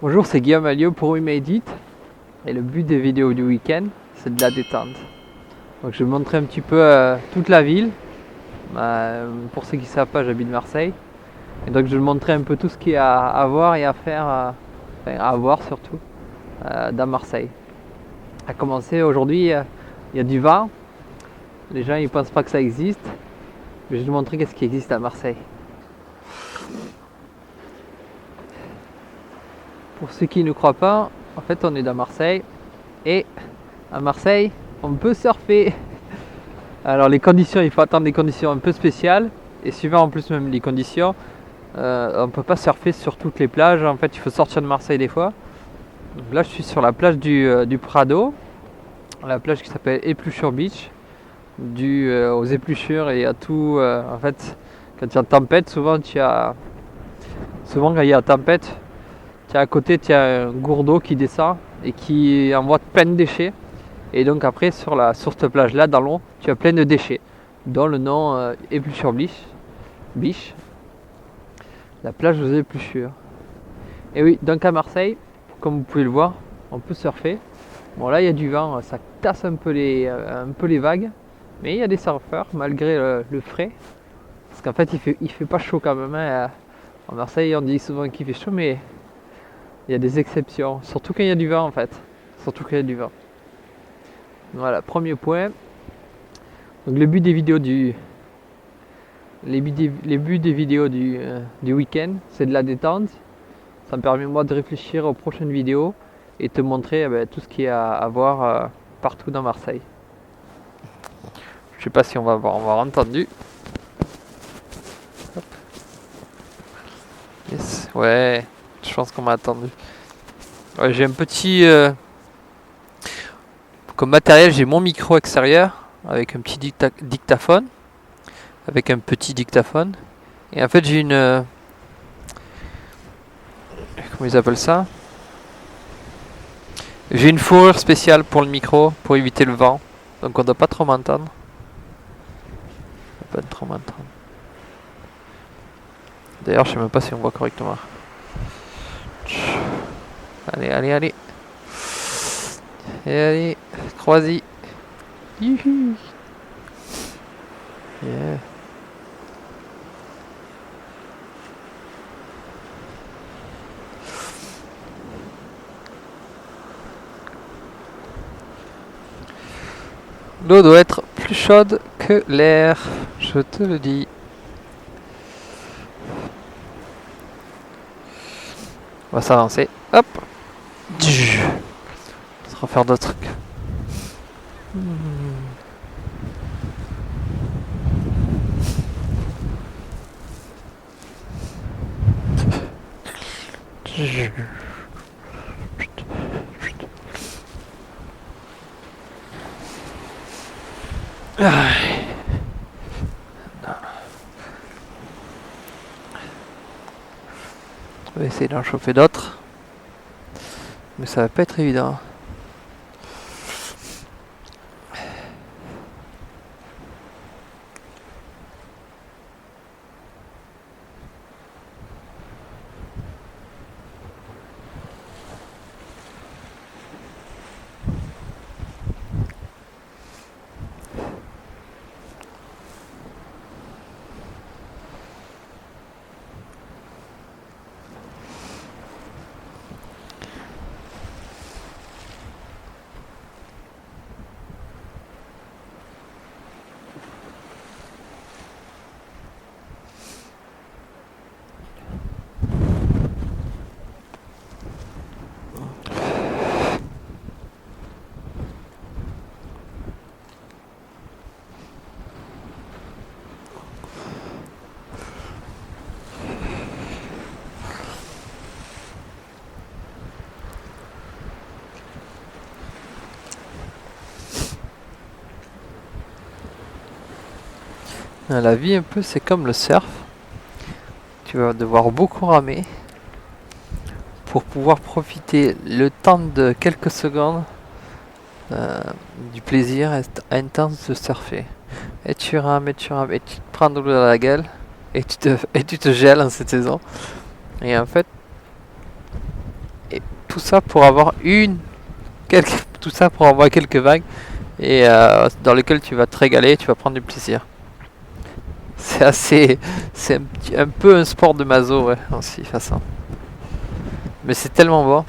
Bonjour, c'est Guillaume Alliot pour We Made It et le but des vidéos du week-end c'est de la détente. Donc je vais montrer un petit peu toute la ville. Pour ceux qui ne savent pas, j'habite Marseille et donc je vais montrer un peu tout ce qu'il y a à voir et à faire, enfin à voir surtout dans Marseille. À commencer aujourd'hui, il y a du vent. Les gens ils pensent pas que ça existe, mais je vais vous montrer qu'est-ce qui existe à Marseille. Pour ceux qui ne croient pas, en fait on est dans Marseille et à Marseille on peut surfer. Alors les conditions, il faut attendre des conditions un peu spéciales et suivant en plus même les conditions, on peut pas surfer sur toutes les plages. En fait il faut sortir de Marseille des fois. Donc là je suis sur la plage du Prado, la plage qui s'appelle Épluchure Beach. Aux épluchures et à tout. En fait quand il y a tempête, souvent quand il y a tempête, à côté tu as un cours d'eau qui descend et qui envoie plein de déchets. Et donc après sur cette plage là dans l'eau tu as plein de déchets dont le nom Épluchure Beach, la plage aux épluchures. Et oui, donc à Marseille, comme vous pouvez le voir, on peut surfer. Bon là il y a du vent, ça tasse un peu les vagues, mais il y a des surfeurs malgré le frais, parce qu'en fait il fait pas chaud quand même hein. En Marseille on dit souvent qu'il fait chaud, mais il y a des exceptions, surtout quand il y a du vent en fait, Voilà, premier point. Donc le but des vidéos du week-end, c'est de la détente. Ça me permet moi de réfléchir aux prochaines vidéos et te montrer tout ce qu'il y a à voir partout dans Marseille. Je sais pas si on va avoir entendu. Hop. Yes. Ouais, je pense qu'on m'a entendu. Ouais, j'ai un petit comme matériel, j'ai mon micro extérieur avec un petit dictaphone. Et en fait j'ai une comment ils appellent ça, j'ai une fourrure spéciale pour le micro pour éviter le vent, donc on doit pas trop m'entendre. D'ailleurs je sais même pas si on voit correctement. Allez, croisi. Youhou. Yeah. L'eau doit être plus chaude que l'air, je te le dis. On va s'avancer. Hop. On va faire d'autres trucs. On va essayer d'en chauffer d'autres, mais ça va pas être évident. La vie un peu c'est comme le surf. Tu vas devoir beaucoup ramer pour pouvoir profiter le temps de quelques secondes du plaisir intense de surfer. Et tu rames, et tu te prends de l'eau dans la gueule et tu te gèles en cette saison. Et en fait, Et tout ça pour avoir tout ça pour avoir quelques vagues et dans lesquelles tu vas te régaler, tu vas prendre du plaisir. C'est un peu un sport de maso, ouais, aussi, façon. Mais c'est tellement beau.